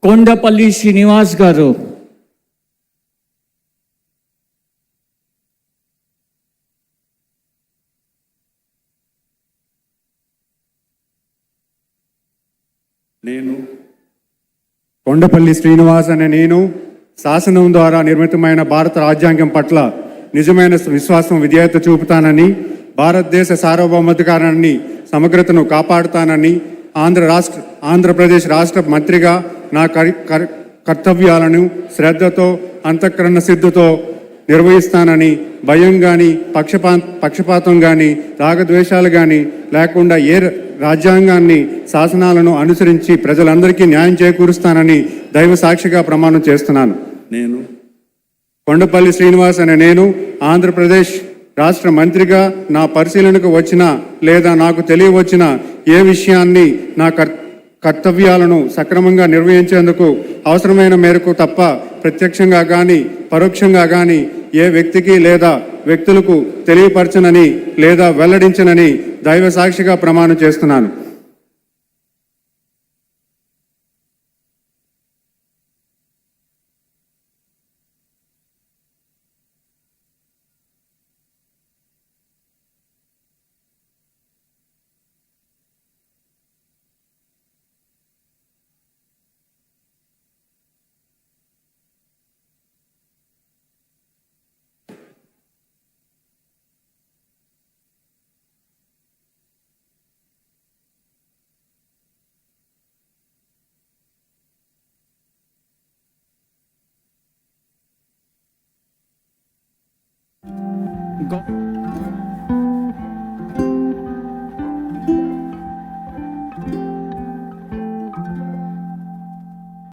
కొండపల్లి శ్రీనివాస్ గారు. కొండపల్లి శ్రీనివాస్ అనే నేను శాసనం ద్వారా నిర్మితమైన భారత రాజ్యాంగం పట్ల నిజమైన విశ్వాసం విధేయత చూపుతానని, భారతదేశ సార్వభౌమాధికారాన్ని సమగ్రతను కాపాడుతానని, ఆంధ్రప్రదేశ్ రాష్ట్ర మంత్రిగా నా కర్తవ్యాలను శ్రద్ధతో అంతఃకరణ సిద్ధతో నిర్వహిస్తానని, భయం కానీ పక్షపాతం కానీ రాగద్వేషాలు కానీ లేకుండా రాజ్యాంగాన్ని శాసనాలను అనుసరించి ప్రజలందరికీ న్యాయం చేకూరుస్తానని దైవ సాక్షిగా ప్రమాణం చేస్తున్నాను. నేను కొండపల్లి శ్రీనివాస్ అనే నేను ఆంధ్రప్రదేశ్ రాష్ట్ర మంత్రిగా నా పరిశీలనకు వచ్చిన లేదా నాకు తెలియవచ్చిన ఏ విషయాన్ని నా కర్తవ్యాలను సక్రమంగా నిర్వహించేందుకు అవసరమైన మేరకు తప్ప ప్రత్యక్షంగా కానీ పరోక్షంగా కానీ ఏ వ్యక్తికి లేదా వ్యక్తులకు తెలియపరచనని లేదా వెల్లడించనని దైవ సాక్షిగా ప్రమాణం చేస్తున్నాను. Go.